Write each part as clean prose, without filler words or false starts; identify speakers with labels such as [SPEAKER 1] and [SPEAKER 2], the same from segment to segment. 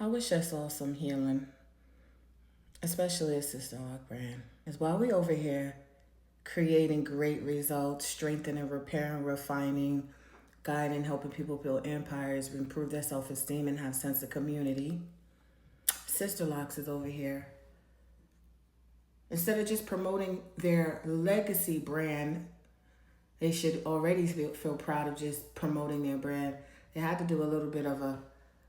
[SPEAKER 1] I wish I saw some healing, especially a Sisterlock brand. Is while we over here creating great results, strengthening, repairing, refining, guiding, helping people build empires, improve their self-esteem, and have sense of community. Sisterlocks is over here. Instead of just promoting their legacy brand, they should already feel proud of just promoting their brand. They had to do a little bit of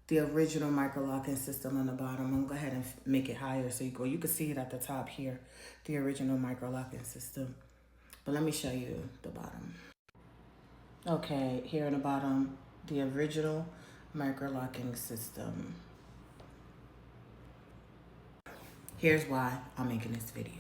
[SPEAKER 1] the original microlocking system on the bottom. I'm gonna go ahead and make it higher so you can see it at the top here, the original microlocking system. But let me show you the bottom. Okay, here in the bottom, the original microlocking system. Here's why I'm making this video.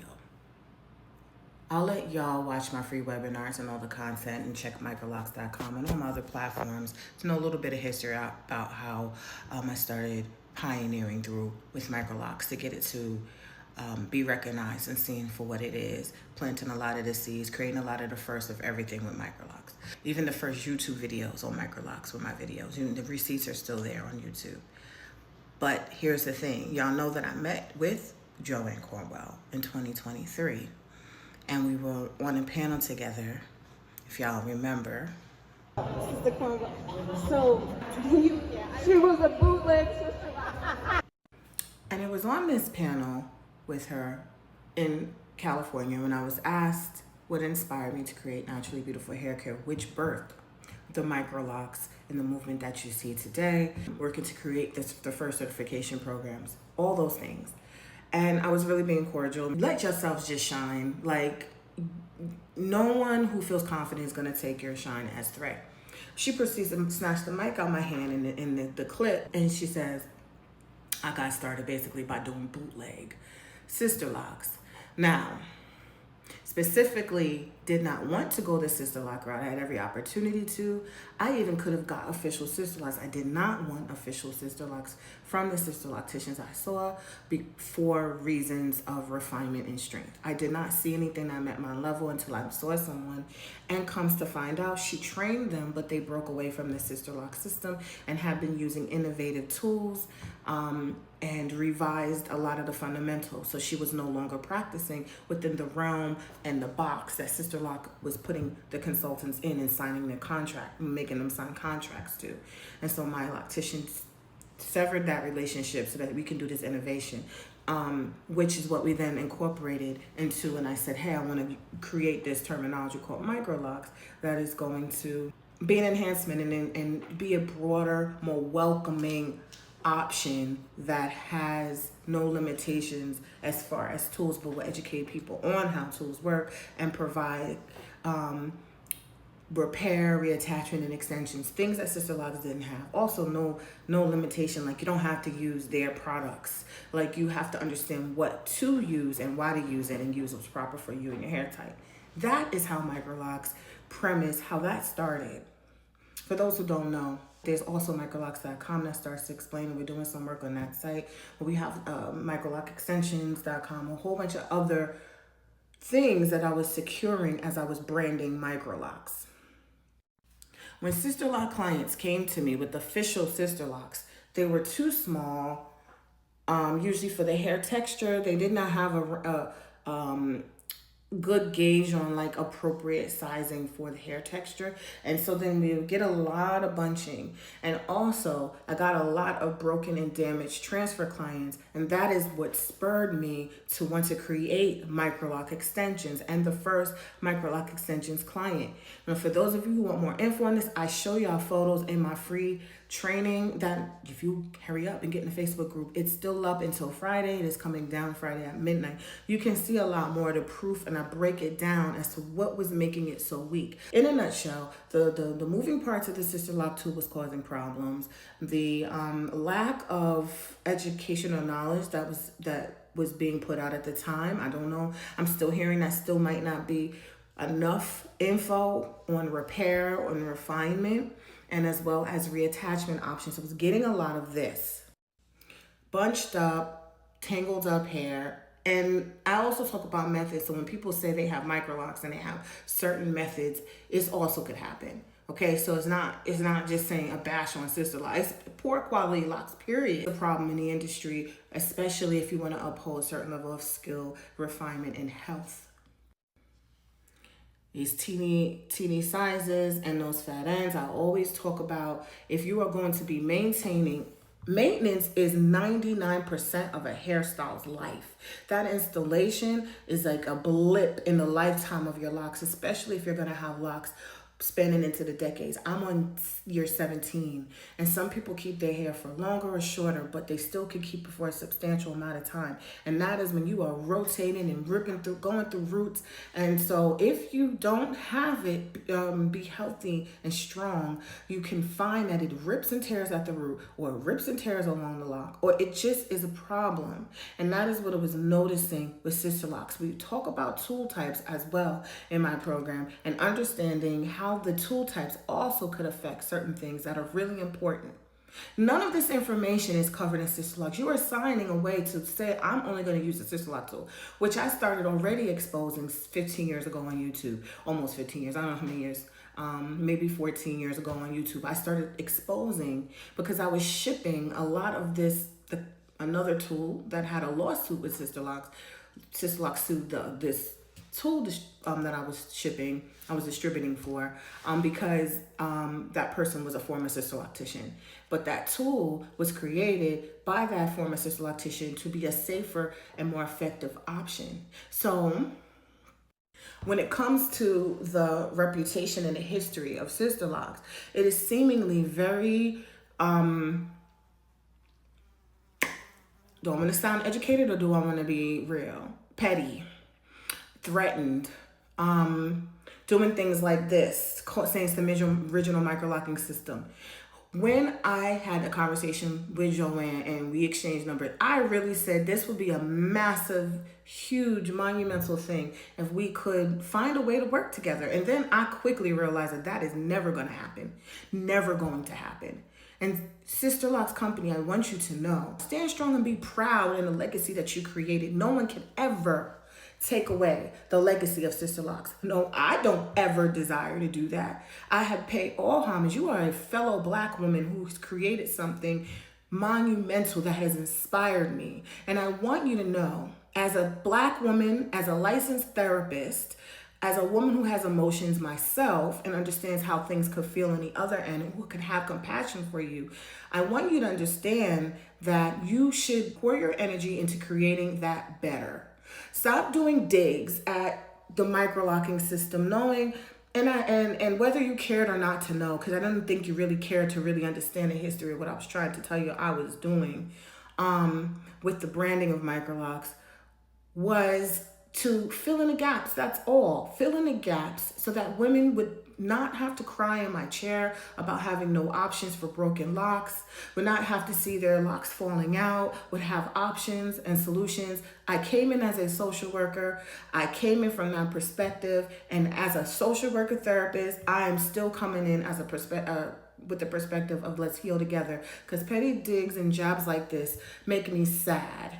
[SPEAKER 1] I'll let y'all watch my free webinars and all the content and check microlocs.com and all my other platforms to know a little bit of history about how I started pioneering through with Microlocs to get it to be recognized and seen for what it is, planting a lot of the seeds, creating a lot of the first of everything with Microlocs. Even the first YouTube videos on Microlocs were my videos. Even the receipts are still there on YouTube. But here's the thing. Y'all know that I met with Joanne Cornwell in 2023. And we were on a panel together, if y'all remember.
[SPEAKER 2] Sister Cornwell. So, she was a bootleg sister.
[SPEAKER 1] And it was on this panel with her in California when I was asked what inspired me to create Naturally Beautiful Hair Care, which birthed the Microlocs and the movement that you see today, working to create the first certification programs, all those things. And I was really being cordial. Let yourselves just shine. Like, no one who feels confident is gonna take your shine as threat. She proceeds to snatch the mic out of my hand in the clip, and she says, I got started basically by doing bootleg Sisterlocks. Now, specifically did not want to go the Sisterlock route. I had every opportunity to. I even could have got official Sisterlocks. I did not want official Sisterlocks from the Sisterlocticians I saw for reasons of refinement and strength. I did not see anything that met my level until I saw someone, and comes to find out she trained them, but they broke away from the Sisterlock system and have been using innovative tools and revised a lot of the fundamentals. So she was no longer practicing within the realm and the box that Sisterlock was putting the consultants in and signing their contract, making them sign contracts to. And so my loctician severed that relationship so that we can do this innovation, which is what we then incorporated into. And I said, hey, I want to create this terminology called Microlocs that is going to be an enhancement and be a broader, more welcoming option that has no limitations as far as tools, but will educate people on how tools work and provide repair, reattachment, and extensions, things that Sisterlocks didn't have. Also, no limitation, like you don't have to use their products. Like you have to understand what to use and why to use it and use what's proper for you and your hair type. That is how Microlocs premise, how that started. For those who don't know, there's also microlocs.com that starts to explain. We're doing some work on that site. But we have microlockextensions.com, a whole bunch of other things that I was securing as I was branding Microlocs. When Sisterlock clients came to me with official Sisterlocks, they were too small, usually for the hair texture. They did not have a good gauge on like appropriate sizing for the hair texture. And so then we would get a lot of bunching. And also I got a lot of broken and damaged transfer clients. And that is what spurred me to want to create Microlock extensions and the first Microlock extensions client. Now, for those of you who want more info on this, I show y'all photos in my free training that if you hurry up and get in the Facebook group, it's still up until Friday. It is coming down Friday at midnight. You can see a lot more of the proof, and I break it down as to what was making it so weak. In a nutshell, the moving parts of the Sisterlock tool was causing problems. The lack of educational knowledge that was being put out at the time, I don't know. I'm still hearing that still might not be enough info on repair, on refinement, and as well as reattachment options. So I was getting a lot of this bunched up, tangled up hair. And I also talk about methods. So when people say they have Microlocs and they have certain methods, it also could happen. Okay, so it's not just saying a bash on sister locks. It's poor quality locks, period. The problem in the industry, especially if you want to uphold a certain level of skill, refinement, and health. These teeny sizes and those fat ends, I always talk about, if you are going to be maintenance is 99% of a hairstyle's life. That installation is like a blip in the lifetime of your locks, especially if you're going to have locks spanning into the decades. I'm on year 17, and some people keep their hair for longer or shorter, but they still can keep it for a substantial amount of time. And that is when you are rotating and ripping through, going through roots. And so if you don't have it be healthy and strong, you can find that it rips and tears at the root, or it rips and tears along the lock, or it just is a problem. And that is what I was noticing with Sisterlocks. We talk about tool types as well in my program, and understanding how the tool types also could affect certain things that are really important. None of this information is covered in Sisterlocks. You are signing away to say, I'm only going to use the Sisterlock tool, which I started already exposing 15 years ago on YouTube. Almost 15 years. I don't know how many years. Maybe 14 years ago on YouTube. I started exposing because I was shipping a lot of this, another tool that had a lawsuit with Sisterlocks. Sisterlocks sued this tool that I was shipping, I was distributing for, because that person was a former Sisterloctician. But that tool was created by that former Sisterloctician to be a safer and more effective option. So when it comes to the reputation and the history of Sisterlocks, it is seemingly very, do I want to sound educated or do I want to be real? Petty, threatened, doing things like this, saying it's the original microlocking system. When I had a conversation with Joanne and we exchanged numbers, I really said this would be a massive, huge, monumental thing if we could find a way to work together. And then I quickly realized that that is never going to happen. Never going to happen. And Sisterlocks Company, I want you to know, stand strong and be proud in the legacy that you created. No one can ever take away the legacy of Sisterlocks. No, I don't ever desire to do that. I have paid all homage. You are a fellow Black woman who's created something monumental that has inspired me. And I want you to know, as a Black woman, as a licensed therapist, as a woman who has emotions myself and understands how things could feel on the other end and who could have compassion for you, I want you to understand that you should pour your energy into creating that better. Stop doing digs at the microlocking system, knowing, and whether you cared or not to know, because I didn't think you really cared to really understand the history of what I was trying to tell you I was doing with the branding of Microlocs, was to fill in the gaps. That's all. Fill in the gaps so that women would not have to cry in my chair about having no options for broken locks, would not have to see their locks falling out, would have options and solutions. I came in as a social worker. I came in from that perspective. And as a social worker therapist, I am still coming in as with the perspective of let's heal together. Because petty digs and jobs like this make me sad.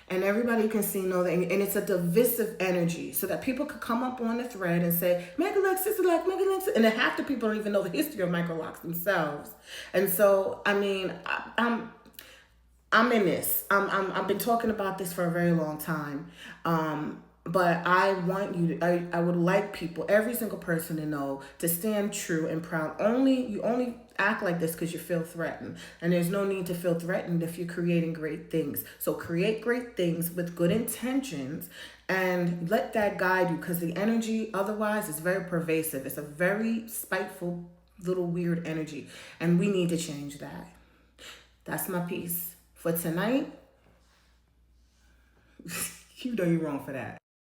[SPEAKER 1] And everybody can see, know that, and it's a divisive energy, so that people could come up on the thread and say, Microlocs, Sisterlocks, Microlocs, and then half the people don't even know the history of Microlocs themselves. And so, I mean, I'm in this. I've been talking about this for a very long time. But I want you to, I would like people, every single person to know, to stand true and proud. You only act like this because you feel threatened. And there's no need to feel threatened if you're creating great things. So create great things with good intentions and let that guide you, because the energy otherwise is very pervasive. It's a very spiteful, little weird energy. And we need to change that. That's my piece for tonight. You know you're wrong for that.